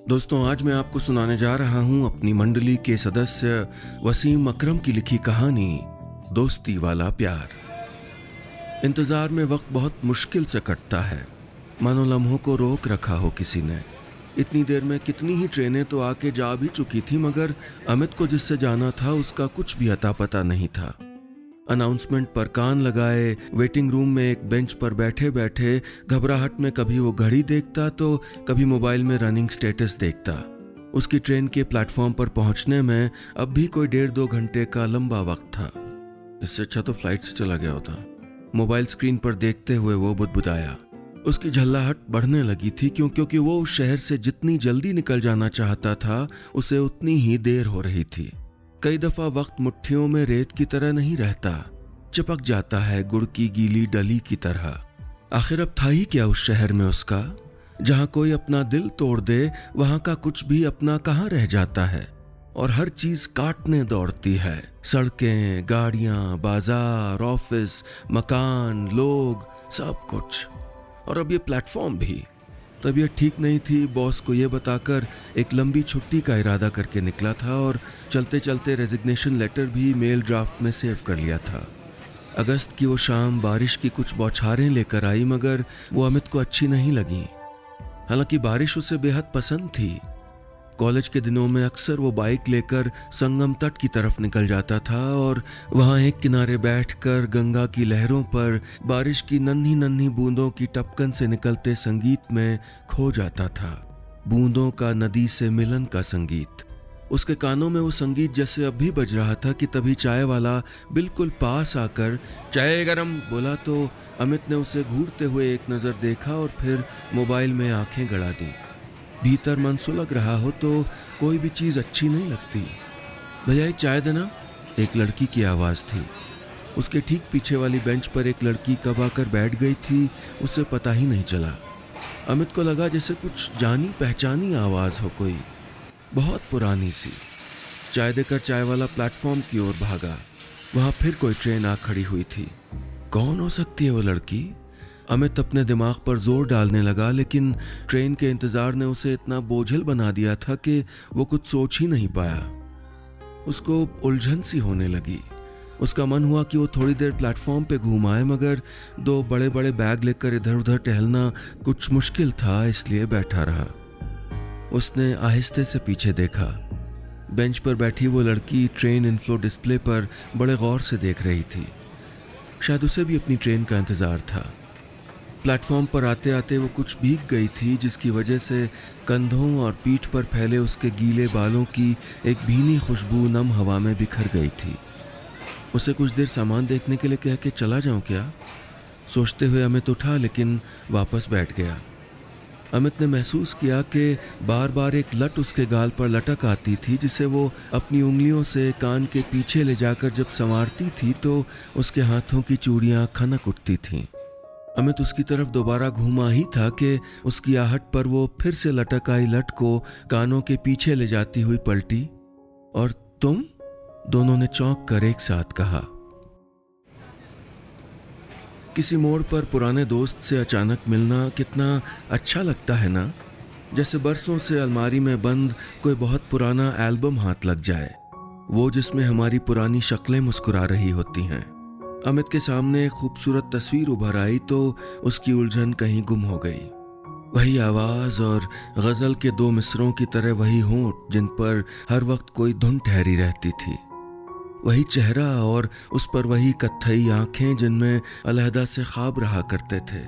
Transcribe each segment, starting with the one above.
दोस्तों, आज मैं आपको सुनाने जा रहा हूं अपनी मंडली के सदस्य वसीम अकरम की लिखी कहानी दोस्ती वाला प्यार। इंतजार में वक्त बहुत मुश्किल से कटता है, मानो लम्हों को रोक रखा हो किसी ने। इतनी देर में कितनी ही ट्रेनें तो आके जा भी चुकी थी, मगर अमित को जिससे जाना था उसका कुछ भी अता पता नहीं था। अनाउंसमेंट पर कान लगाए वेटिंग रूम में एक बेंच पर बैठे बैठे घबराहट में कभी वो घड़ी देखता तो कभी मोबाइल में रनिंग स्टेटस देखता। उसकी ट्रेन के प्लेटफॉर्म पर पहुंचने में अब भी कोई 1.5-2 घंटे का लंबा वक्त था। इससे अच्छा तो फ्लाइट से चला गया होता। मोबाइल स्क्रीन पर देखते हुए वो बुदबुदाया। उसकी झल्लाहट बढ़ने लगी थी क्योंकि वो उस शहर से जितनी जल्दी निकल जाना चाहता था उसे उतनी ही देर हो रही थी। कई दफा वक्त मुट्ठियों में रेत की तरह नहीं रहता, चिपक जाता है गुड़ की गीली डली की तरह। आखिर अब था ही क्या उस शहर में उसका? जहां कोई अपना दिल तोड़ दे वहां का कुछ भी अपना कहां रह जाता है और हर चीज काटने दौड़ती है। सड़कें, गाड़ियां, बाजार, ऑफिस, मकान, लोग, सब कुछ। और अब ये प्लेटफॉर्म भी। तबीयत ठीक नहीं थी, बॉस को ये बताकर एक लंबी छुट्टी का इरादा करके निकला था और चलते चलते रेजिग्नेशन लेटर भी मेल ड्राफ्ट में सेव कर लिया था। अगस्त की वो शाम बारिश की कुछ बौछारें लेकर आई, मगर वो अमित को अच्छी नहीं लगी। हालांकि बारिश उसे बेहद पसंद थी। कॉलेज के दिनों में अक्सर वो बाइक लेकर संगम तट की तरफ निकल जाता था और वहां एक किनारे बैठकर गंगा की लहरों पर बारिश की नन्ही नन्ही बूंदों की टपकन से निकलते संगीत में खो जाता था। बूंदों का नदी से मिलन का संगीत। उसके कानों में वो संगीत जैसे अब भी बज रहा था कि तभी चाय वाला बिल्कुल पास आकर चाय गरम बोला तो अमित ने उसे घूरते हुए एक नजर देखा और फिर मोबाइल में आंखें गड़ा दी। भीतर मन सुलग रहा हो तो कोई भी चीज अच्छी नहीं लगती। भैया एक चाय देना, एक लड़की की आवाज थी। उसके ठीक पीछे वाली बेंच पर एक लड़की कब आकर बैठ गई थी उसे पता ही नहीं चला। अमित को लगा जैसे कुछ जानी पहचानी आवाज हो, कोई बहुत पुरानी सी। चाय देकर चाय वाला प्लेटफॉर्म की ओर भागा। वहां फिर कोई ट्रेन आ खड़ी हुई थी। कौन हो सकती है वो लड़की? अमित अपने दिमाग पर जोर डालने लगा, लेकिन ट्रेन के इंतजार ने उसे इतना बोझिल बना दिया था कि वो कुछ सोच ही नहीं पाया। उसको उलझन सी होने लगी। उसका मन हुआ कि वो थोड़ी देर प्लेटफॉर्म पे घूम आए, मगर 2 बड़े बड़े बैग लेकर इधर उधर टहलना कुछ मुश्किल था, इसलिए बैठा रहा। उसने आहिस्ते से पीछे देखा। बेंच पर बैठी वो लड़की ट्रेन इन्फ्लो डिस्प्ले पर बड़े गौर से देख रही थी। शायद उसे भी अपनी ट्रेन का इंतजार था। प्लेटफॉर्म पर आते आते वो कुछ भीग गई थी, जिसकी वजह से कंधों और पीठ पर फैले उसके गीले बालों की एक भीनी खुशबू नम हवा में बिखर गई थी। उसे कुछ देर सामान देखने के लिए कह के चला जाऊं क्या? सोचते हुए अमित उठा, लेकिन वापस बैठ गया। अमित ने महसूस किया कि बार बार एक लट उसके गाल पर लटक आती थी, जिसे वो अपनी उंगलियों से कान के पीछे ले जाकर जब संवारती थी तो उसके हाथों की चूड़ियां खनक उठती थीं। अमित उसकी तरफ दोबारा घूमा ही था कि उसकी आहट पर वो फिर से लटक आई लट को कानों के पीछे ले जाती हुई पलटी। और तुम? दोनों ने चौंक कर एक साथ कहा। किसी मोड़ पर पुराने दोस्त से अचानक मिलना कितना अच्छा लगता है ना? जैसे बरसों से अलमारी में बंद कोई बहुत पुराना एल्बम हाथ लग जाए, वो जिसमें हमारी पुरानी शक्लें मुस्कुरा रही होती हैं। अमित के सामने एक खूबसूरत तस्वीर उभर आई तो उसकी उलझन कहीं गुम हो गई। वही आवाज और गजल के 2 मिसरों की तरह वही होंठ जिन पर हर वक्त कोई धुन ठहरी रहती थी। वही चेहरा और उस पर वही कत्थई आंखें जिनमें अलहदा से ख्वाब रहा करते थे।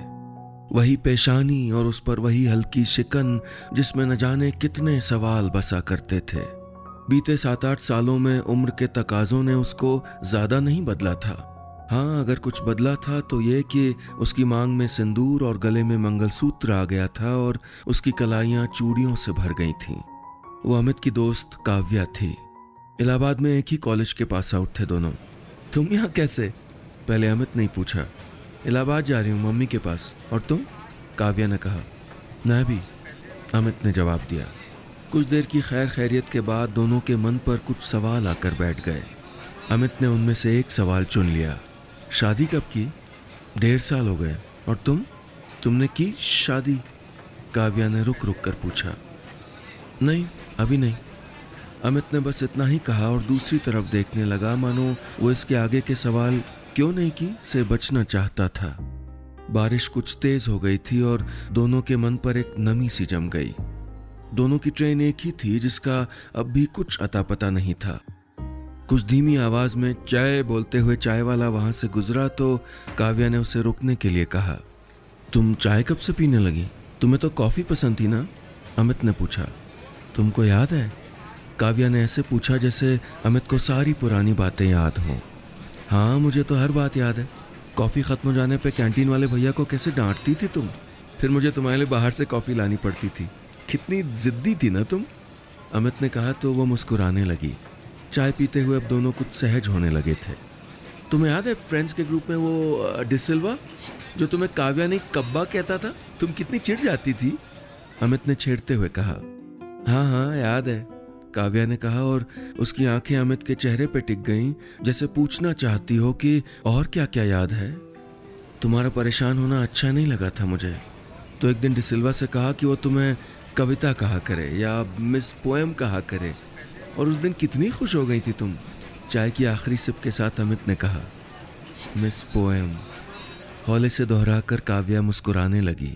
वही पेशानी और उस पर वही हल्की शिकन जिसमें न जाने कितने सवाल बसा करते थे। बीते 7-8 सालों में उम्र के तकाजों ने उसको ज्यादा नहीं बदला था। हाँ, अगर कुछ बदला था तो ये कि उसकी मांग में सिंदूर और गले में मंगलसूत्र आ गया था और उसकी कलाइयां चूड़ियों से भर गई थीं। वो अमित की दोस्त काव्या थी। इलाहाबाद में एक ही कॉलेज के पास आउट थे दोनों। तुम यहाँ कैसे? पहले अमित ने पूछा। इलाहाबाद जा रही हूँ मम्मी के पास। और तुम? काव्या ने कहा। मैं भी, अमित ने जवाब दिया। कुछ देर की खैर खैरियत के बाद दोनों के मन पर कुछ सवाल आकर बैठ गए। अमित ने उनमें से एक सवाल चुन लिया। शादी कब की? 1.5 साल हो गए। और तुमने की शादी? काव्या ने रुक रुक कर पूछा। नहीं, अभी नहीं। अमित ने बस इतना ही कहा और दूसरी तरफ देखने लगा, मानो वो इसके आगे के सवाल क्यों नहीं की से बचना चाहता था। बारिश कुछ तेज हो गई थी और दोनों के मन पर एक नमी सी जम गई। दोनों की ट्रेन एक ही थी जिसका अब भी कुछ अता पता नहीं था। कुछ धीमी आवाज में चाय बोलते हुए चाय वाला वहां से गुजरा तो काव्या ने उसे रुकने के लिए कहा। तुम चाय कब से पीने लगी? तुम्हें तो कॉफी पसंद थी ना? अमित ने पूछा। तुमको याद है? काव्या ने ऐसे पूछा जैसे अमित को सारी पुरानी बातें याद हों। हाँ, मुझे तो हर बात याद है। कॉफ़ी ख़त्म हो जाने पे कैंटीन वाले भैया को कैसे डांटती थी तुम, फिर मुझे तुम्हारे लिए बाहर से कॉफ़ी लानी पड़ती थी। कितनी ज़िद्दी थी ना तुम। अमित ने कहा तो वो मुस्कुराने लगी। चाय पीते हुए अब दोनों कुछ सहज होने लगे थे। तुम्हें याद है फ्रेंड्स के ग्रुप में वो डिसिल्वा, जो तुम्हें काव्या ने कब्बा कहता था? तुम कितनी चिढ़ जाती थी। अमित ने छेड़ते हुए कहा। हाँ हाँ, याद है, काव्या ने कहा और उसकी आंखें अमित के चेहरे पे टिक गईं, जैसे पूछना चाहती हो कि और क्या क्या याद है। तुम्हारा परेशान होना अच्छा नहीं लगा था मुझे, तो एक दिन डिसिल्वा से कहा कि वो तुम्हें कविता कहा करे या मिस पोएम कहा करे, और उस दिन कितनी खुश हो गई थी तुम। चाय की आखिरी सिप के साथ अमित ने कहा, मिस पोएम। हौले से दोहराकर काव्या मुस्कुराने लगी।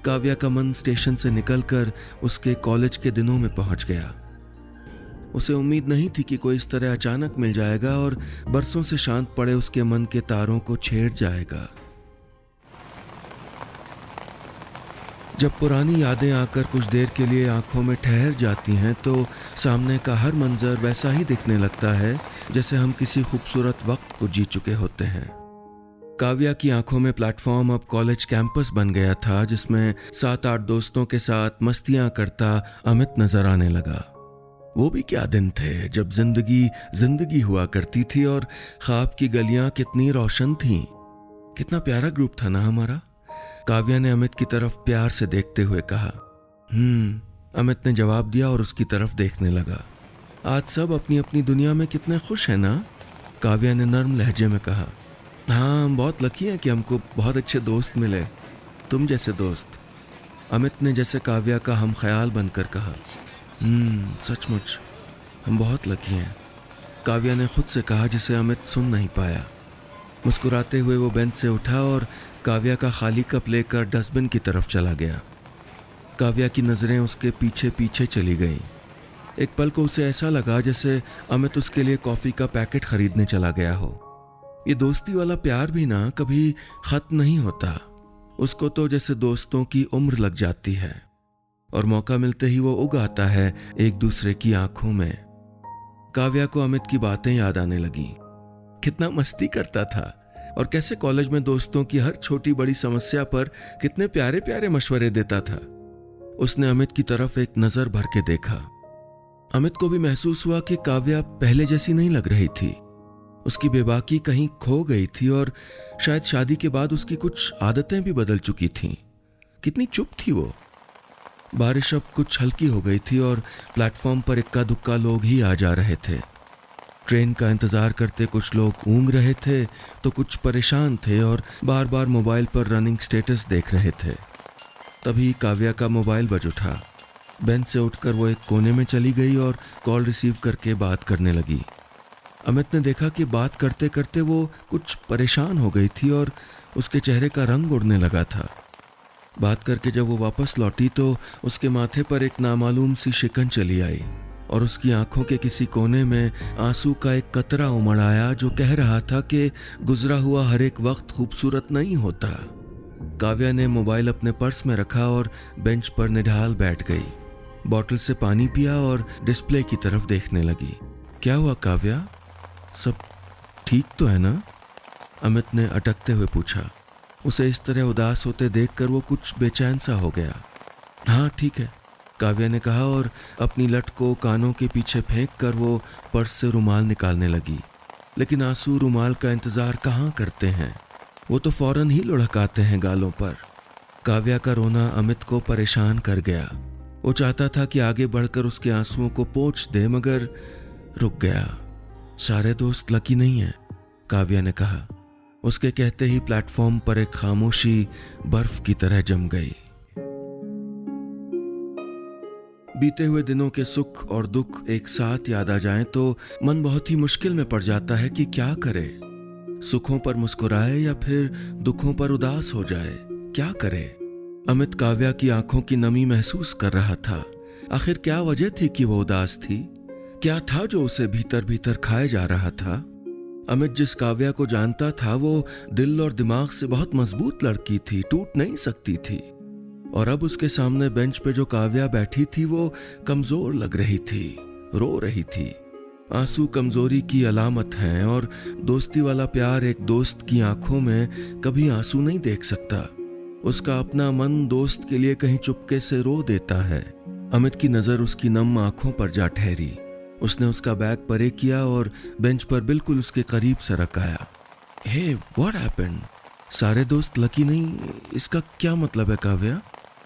काव्या का मन स्टेशन से निकलकर उसके कॉलेज के दिनों में पहुंच गया। उसे उम्मीद नहीं थी कि कोई इस तरह अचानक मिल जाएगा और बरसों से शांत पड़े उसके मन के तारों को छेड़ जाएगा। जब पुरानी यादें आकर कुछ देर के लिए आंखों में ठहर जाती हैं तो सामने का हर मंजर वैसा ही दिखने लगता है जैसे हम किसी खूबसूरत वक्त को जी चुके होते हैं। काव्या की आंखों में प्लेटफॉर्म अब कॉलेज कैंपस बन गया था, जिसमें 7-8 दोस्तों के साथ मस्तियां करता अमित नजर आने लगा। वो भी क्या दिन थे जब जिंदगी हुआ करती थी और ख्वाब की गलियां कितनी रोशन थीं। कितना प्यारा ग्रुप था ना हमारा। काव्या ने अमित की तरफ प्यार से देखते हुए कहा। अमित ने जवाब दिया और उसकी तरफ देखने लगा। आज सब अपनी अपनी दुनिया में कितने खुश हैं ना, काव्या ने नर्म लहजे में कहा। हाँ, हम बहुत लकी हैं कि हमको बहुत अच्छे दोस्त मिले, तुम जैसे दोस्त, अमित ने जैसे काव्या का हम ख्याल बनकर कहा। सचमुच हम बहुत लकी हैं, काव्या ने खुद से कहा, जिसे अमित सुन नहीं पाया। मुस्कुराते हुए वो बेंच से उठा और काव्या का खाली कप लेकर डस्टबिन की तरफ चला गया। काव्या की नज़रें उसके पीछे पीछे चली गईं। एक पल को उसे ऐसा लगा जैसे अमित उसके लिए कॉफ़ी का पैकेट खरीदने चला गया हो। ये दोस्ती वाला प्यार भी ना कभी खत्म नहीं होता। उसको तो जैसे दोस्तों की उम्र लग जाती है और मौका मिलते ही वो उग आता है एक दूसरे की आंखों में। काव्या को अमित की बातें याद आने लगी। कितना मस्ती करता था और कैसे कॉलेज में दोस्तों की हर छोटी बड़ी समस्या पर कितने प्यारे प्यारे मशवरे देता था। उसने अमित की तरफ एक नजर भर के देखा। अमित को भी महसूस हुआ कि काव्या पहले जैसी नहीं लग रही थी। उसकी बेबाकी कहीं खो गई थी और शायद शादी के बाद उसकी कुछ आदतें भी बदल चुकी थीं। कितनी चुप थी वो। बारिश अब कुछ हल्की हो गई थी और प्लेटफॉर्म पर इक्का दुक्का लोग ही आ जा रहे थे। ट्रेन का इंतजार करते कुछ लोग ऊँग रहे थे तो कुछ परेशान थे और बार बार मोबाइल पर रनिंग स्टेटस देख रहे थे। तभी काव्या का मोबाइल बज उठा। बेंच से उठकर वो एक कोने में चली गई और कॉल रिसीव करके बात करने लगी। अमित ने देखा कि बात करते करते वो कुछ परेशान हो गई थी और उसके चेहरे का रंग उड़ने लगा था। बात करके जब वो वापस लौटी तो उसके माथे पर एक नामालूम सी शिकन चली आई और उसकी आंखों के किसी कोने में आंसू का एक कतरा उमड़ आया जो कह रहा था कि गुजरा हुआ हर एक वक्त खूबसूरत नहीं होता। काव्या ने मोबाइल अपने पर्स में रखा और बेंच पर निढाल बैठ गई। बॉटल से पानी पिया और डिस्प्ले की तरफ देखने लगी। क्या हुआ काव्या, सब ठीक तो है ना? अमित ने अटकते हुए पूछा। उसे इस तरह उदास होते देखकर वो कुछ बेचैन सा हो गया। हाँ ठीक है, काव्या ने कहा और अपनी लट को कानों के पीछे फेंक कर वो पर्स से रुमाल निकालने लगी। लेकिन आंसू रुमाल का इंतजार कहाँ करते हैं, वो तो फौरन ही लुढ़क आते हैं गालों पर। काव्या का रोना अमित को परेशान कर गया। वो चाहता था कि आगे बढ़कर उसके आंसुओं को पोंछ दे, मगर रुक गया। सारे दोस्त लकी नहीं हैं, काव्या ने कहा। उसके कहते ही प्लेटफॉर्म पर एक खामोशी बर्फ की तरह जम गई। बीते हुए दिनों के सुख और दुख एक साथ याद आ जाएं तो मन बहुत ही मुश्किल में पड़ जाता है कि क्या करे। सुखों पर मुस्कुराए या फिर दुखों पर उदास हो जाए, क्या करे। अमित काव्या की आंखों की नमी महसूस कर रहा था। आखिर क्या वजह थी कि वो उदास थी? क्या था जो उसे भीतर भीतर खाए जा रहा था? अमित जिस काव्या को जानता था वो दिल और दिमाग से बहुत मजबूत लड़की थी, टूट नहीं सकती थी। और अब उसके सामने बेंच पे जो काव्या बैठी थी वो कमजोर लग रही थी, रो रही थी। आंसू कमजोरी की अलामत हैं और दोस्ती वाला प्यार एक दोस्त की आंखों में कभी आंसू नहीं देख सकता। उसका अपना मन दोस्त के लिए कहीं चुपके से रो देता है। अमित की नजर उसकी नम आंखों पर जा ठहरी। उसने उसका बैग परे किया और बेंच पर बिल्कुल उसके करीब से रखाया। हे, व्हाट हैपेंड? सारे दोस्त लकी नहीं, इसका क्या मतलब है काव्या?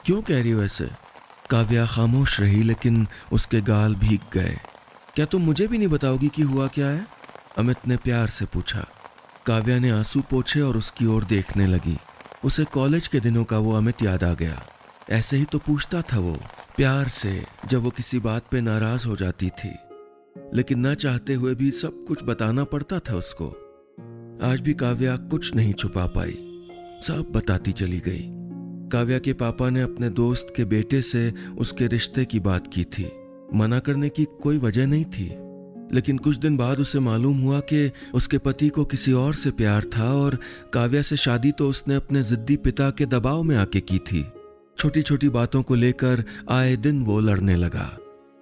क्यों कह रही हो ऐसे? काव्या खामोश रही लेकिन उसके गाल भीग गए। क्या तुम मुझे भी नहीं बताओगी कि हुआ क्या है? अमित ने प्यार से पूछा। काव्या ने आंसू पोंछे और उसकी ओर देखने लगी। उसे कॉलेज के दिनों का वो अमित याद आ गया। ऐसे ही तो पूछता था वो, प्यार से, जब वो किसी बात पे नाराज हो जाती थी। लेकिन न चाहते हुए भी सब कुछ बताना पड़ता था उसको। आज भी काव्या कुछ नहीं छुपा पाई, सब बताती चली गई। काव्या के पापा ने अपने दोस्त के बेटे से उसके रिश्ते की बात की थी। मना करने की कोई वजह नहीं थी, लेकिन कुछ दिन बाद उसे मालूम हुआ कि उसके पति को किसी और से प्यार था और काव्या से शादी तो उसने अपने जिद्दी पिता के दबाव में आके की थी। छोटी छोटी बातों को लेकर आए दिन वो लड़ने लगा।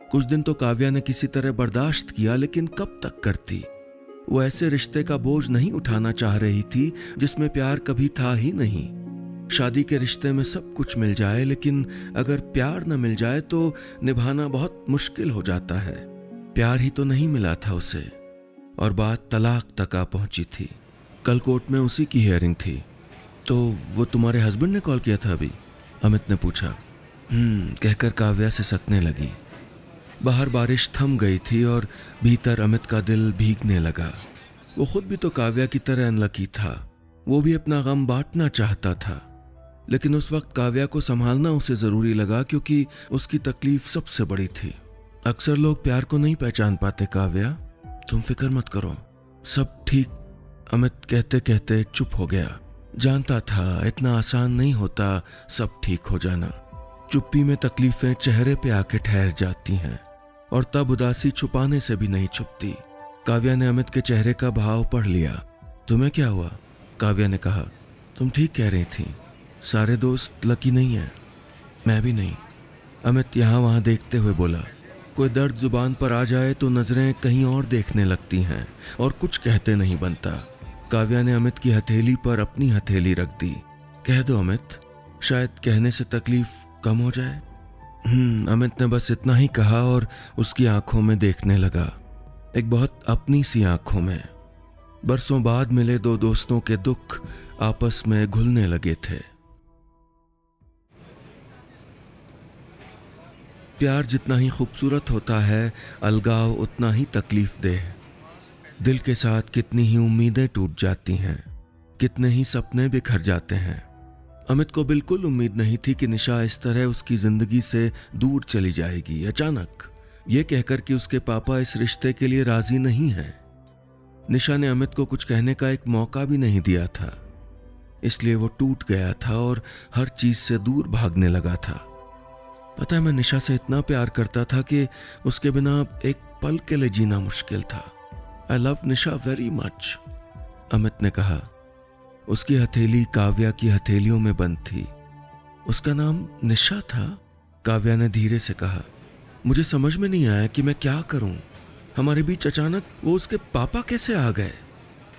कुछ दिन तो काव्या ने किसी तरह बर्दाश्त किया, लेकिन कब तक करती? वो ऐसे रिश्ते का बोझ नहीं उठाना चाह रही थी जिसमें प्यार कभी था ही नहीं। शादी के रिश्ते में सब कुछ मिल जाए, लेकिन अगर प्यार न मिल जाए तो निभाना बहुत मुश्किल हो जाता है। प्यार ही तो नहीं मिला था उसे, और बात तलाक तक आ पहुंची थी। कल कोर्ट में उसी की हियरिंग थी। तो वो तुम्हारे हस्बैंड ने कॉल किया था अभी? अमित ने पूछा। कहकर काव्या से सकने लगी। बाहर बारिश थम गई थी और भीतर अमित का दिल भीगने लगा। वो खुद भी तो काव्या की तरह अनलकी था। वो भी अपना गम बांटना चाहता था, लेकिन उस वक्त काव्या को संभालना उसे जरूरी लगा क्योंकि उसकी तकलीफ सबसे बड़ी थी। अक्सर लोग प्यार को नहीं पहचान पाते काव्या, तुम फिक्र मत करो, सब ठीक। अमित कहते कहते चुप हो गया। जानता था इतना आसान नहीं होता सब ठीक हो जाना। चुप्पी में तकलीफें चेहरे पे आके ठहर जाती हैं और तब उदासी छुपाने से भी नहीं छुपती। काव्या ने अमित के चेहरे का भाव पढ़ लिया। तुम्हें क्या हुआ? काव्या ने कहा। तुम ठीक कह रही थी, सारे दोस्त लकी नहीं हैं, मैं भी नहीं। अमित यहाँ वहाँ देखते हुए बोला। कोई दर्द जुबान पर आ जाए तो नजरें कहीं और देखने लगती हैं और कुछ कहते नहीं बनता। काव्या ने अमित की हथेली पर अपनी हथेली रख दी। कह दो अमित, शायद कहने से तकलीफ कम हो जाए। अमित ने बस इतना ही कहा और उसकी आंखों में देखने लगा, एक बहुत अपनी सी आंखों में। बरसों बाद मिले दो दोस्तों के दुख आपस में घुलने लगे थे। प्यार जितना ही खूबसूरत होता है, अलगाव उतना ही तकलीफ देह। दिल के साथ कितनी ही उम्मीदें टूट जाती हैं, कितने ही सपने बिखर जाते हैं। अमित को बिल्कुल उम्मीद नहीं थी कि निशा इस तरह उसकी जिंदगी से दूर चली जाएगी अचानक, ये कहकर कि उसके पापा इस रिश्ते के लिए राजी नहीं हैं। निशा ने अमित को कुछ कहने का एक मौका भी नहीं दिया था, इसलिए वो टूट गया था और हर चीज से दूर भागने लगा था। पता है, मैं निशा से इतना प्यार करता था कि उसके बिना एक पल के लिए जीना मुश्किल था। I love Nisha very much, Amit ने कहा। उसकी हथेली काव्या की हथेलियों में बंद थी। उसका नाम निशा था? काव्या ने धीरे से कहा। मुझे समझ में नहीं आया कि मैं क्या करूं। हमारे बीच अचानक वो उसके पापा कैसे आ गए?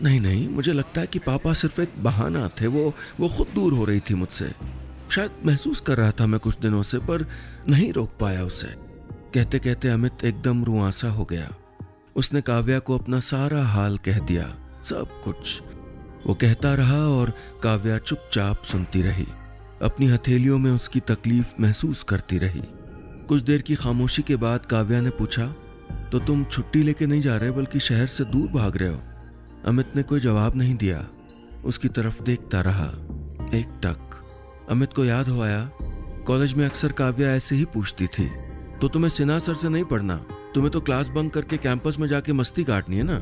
नहीं, मुझे लगता है कि पापा सिर्फ एक बहाना थे। वो खुद दूर हो रही थी मुझसे। शायद महसूस कर रहा था मैं कुछ दिनों से, पर नहीं रोक पाया उसे। कहते कहते अमित एकदम रुआंसा हो गया। उसने काव्या को अपना सारा हाल कह दिया, सब कुछ। वो कहता रहा और काव्या चुपचाप सुनती रही, अपनी हथेलियों में उसकी तकलीफ महसूस करती रही। कुछ देर की खामोशी के बाद काव्या ने पूछा, तो तुम छुट्टी लेके नहीं जा रहे बल्कि शहर से दूर भाग रहे हो? अमित ने कोई जवाब नहीं दिया, उसकी तरफ देखता रहा एकटक। अमित को याद हो आया, कॉलेज में अक्सर काव्या ऐसे ही पूछती थी, तो तुम्हें सिन्हा सर से नहीं पढ़ना, तुम्हें तो क्लास बंक करके कैंपस में जाके मस्ती काटनी है ना।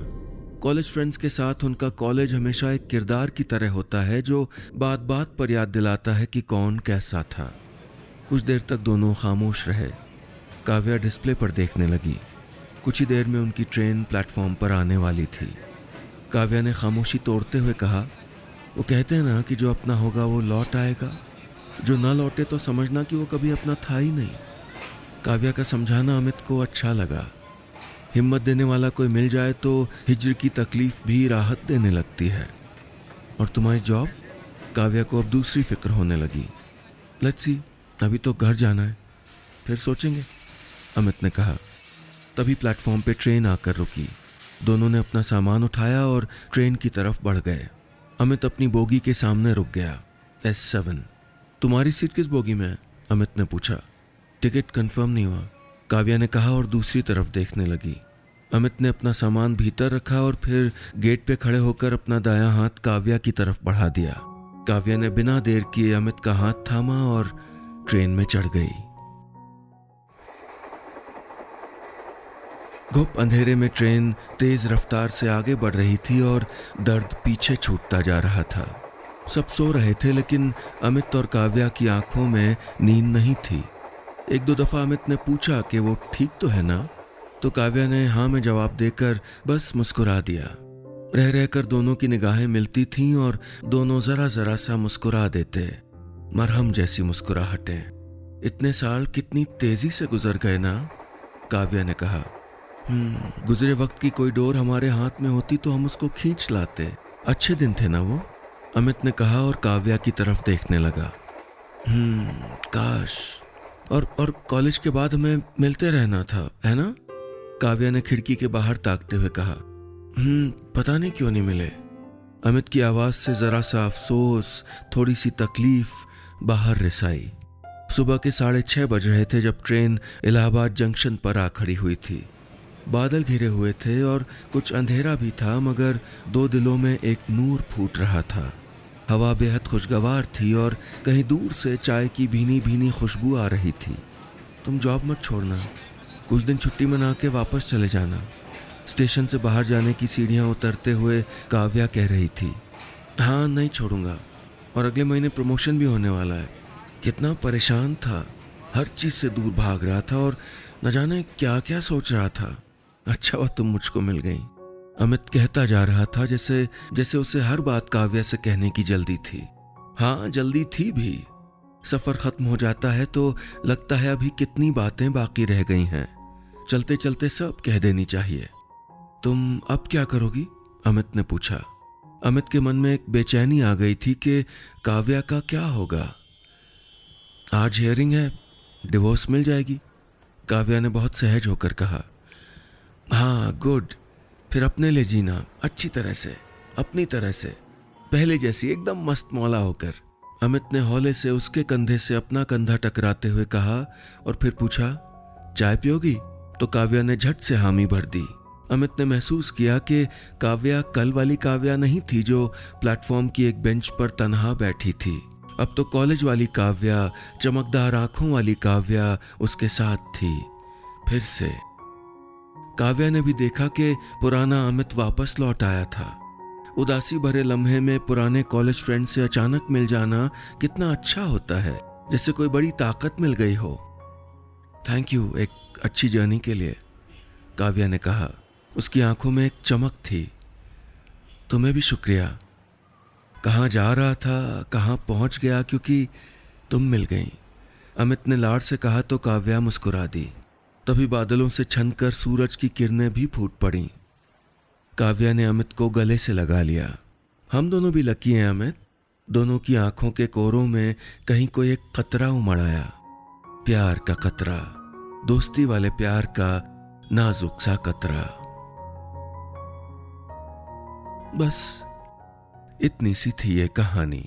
कॉलेज फ्रेंड्स के साथ उनका कॉलेज हमेशा एक किरदार की तरह होता है जो बात बात पर याद दिलाता है कि कौन कैसा था। कुछ देर तक दोनों खामोश रहे। काव्या डिस्प्ले पर देखने लगी। कुछ ही देर में उनकी ट्रेन प्लेटफॉर्म पर आने वाली थी। काव्या ने खामोशी तोड़ते हुए कहा, वो कहते हैं ना कि जो अपना होगा वो लौट आएगा, जो ना लौटे तो समझना कि वो कभी अपना था ही नहीं। काव्या का समझाना अमित को अच्छा लगा। हिम्मत देने वाला कोई मिल जाए तो हिज्र की तकलीफ भी राहत देने लगती है। और तुम्हारी जॉब? काव्या को अब दूसरी फिक्र होने लगी। लेट्स सी, अभी तो घर जाना है, फिर सोचेंगे, अमित ने कहा। तभी प्लेटफॉर्म पे ट्रेन आकर रुकी। दोनों ने अपना सामान उठाया और ट्रेन की तरफ बढ़ गए। अमित अपनी बोगी के सामने रुक गया। S7। तुम्हारी सीट किस बोगी में है? अमित ने पूछा। टिकट कंफर्म नहीं हुआ, काव्या ने कहा और दूसरी तरफ देखने लगी। अमित ने अपना सामान भीतर रखा और फिर गेट पे खड़े होकर अपना दायां हाथ काव्या की तरफ बढ़ा दिया। काव्या ने बिना देर किए अमित का हाथ थामा और ट्रेन में चढ़ गई। घुप अंधेरे में ट्रेन तेज रफ्तार से आगे बढ़ रही थी और दर्द पीछे छूटता जा रहा था। सब सो रहे थे लेकिन अमित और काव्या की आंखों में नींद नहीं थी। एक दो दफा अमित ने पूछा कि वो ठीक तो है ना, तो काव्या ने हाँ में जवाब देकर बस मुस्कुरा दिया। रह रहकर दोनों की निगाहें मिलती थीं और दोनों जरा जरा सा मुस्कुरा देते। मरहम जैसी मुस्कुराहटें। इतने साल कितनी तेजी से गुजर गए ना, काव्या ने कहा। गुजरे वक्त की कोई डोर हमारे हाथ में होती तो हम उसको खींच लाते। अच्छे दिन थे ना वो, अमित ने कहा और काव्या की तरफ देखने लगा। काश, और कॉलेज के बाद हमें मिलते रहना था, है ना? काव्या ने खिड़की के बाहर ताकते हुए कहा। पता नहीं क्यों नहीं मिले। अमित की आवाज से जरा सा अफसोस, थोड़ी सी तकलीफ बाहर रिसाई। सुबह के 6:30 बज रहे थे जब ट्रेन इलाहाबाद जंक्शन पर आ खड़ी हुई थी। बादल घिरे हुए थे और कुछ अंधेरा भी था, मगर दो दिलों में एक नूर फूट रहा था। हवा बेहद खुशगवार थी और कहीं दूर से चाय की भीनी भीनी खुशबू आ रही थी। तुम जॉब मत छोड़ना, कुछ दिन छुट्टी मना के वापस चले जाना, स्टेशन से बाहर जाने की सीढ़ियां उतरते हुए काव्या कह रही थी। हाँ, नहीं छोड़ूंगा, और अगले महीने प्रमोशन भी होने वाला है। कितना परेशान था, हर चीज से दूर भाग रहा था और न जाने क्या क्या सोच रहा था। अच्छा हुआ तुम मुझको मिल गई, अमित कहता जा रहा था, जैसे उसे हर बात काव्या से कहने की जल्दी थी। हाँ, जल्दी थी भी। सफर खत्म हो जाता है तो लगता है अभी कितनी बातें बाकी रह गई हैं, चलते चलते सब कह देनी चाहिए। तुम अब क्या करोगी? अमित ने पूछा। अमित के मन में एक बेचैनी आ गई थी कि काव्या का क्या होगा। आज हियरिंग है, डिवोर्स मिल जाएगी, काव्या ने बहुत सहज होकर कहा। हाँ, गुड, फिर अपने लिए जीना, अच्छी तरह से, अपनी तरह से, पहले जैसी एकदम मस्त मौला होकर। अमित ने हौले से उसके कंधे से अपना कंधा टकराते हुए कहा और फिर पूछा, चाय पियोगी? तो काव्या ने झट से हामी भर दी। अमित ने महसूस किया कि काव्या कल वाली काव्या नहीं थी जो प्लेटफॉर्म की एक बेंच पर तन्हा बैठी थी। अब तो कॉलेज वाली काव्या, चमकदार आंखों वाली काव्या उसके साथ थी। फिर से काव्या ने भी देखा कि पुराना अमित वापस लौट आया था। उदासी भरे लम्हे में पुराने कॉलेज फ्रेंड से अचानक मिल जाना कितना अच्छा होता है, जैसे कोई बड़ी ताकत मिल गई हो। थैंक यू एक अच्छी जर्नी के लिए, काव्या ने कहा। उसकी आंखों में एक चमक थी। तुम्हें भी शुक्रिया। कहाँ जा रहा था, कहाँ पहुंच गया, क्योंकि तुम मिल गई, अमित ने लाड से कहा तो काव्या मुस्कुरा दी। तभी बादलों से छनकर सूरज की किरणें भी फूट पड़ीं। काव्या ने अमित को गले से लगा लिया। हम दोनों भी लकी हैं अमित। दोनों की आंखों के कोरों में कहीं कोई एक कतरा उमड़ आया, प्यार का कतरा, दोस्ती वाले प्यार का नाजुक सा कतरा। बस इतनी सी थी ये कहानी।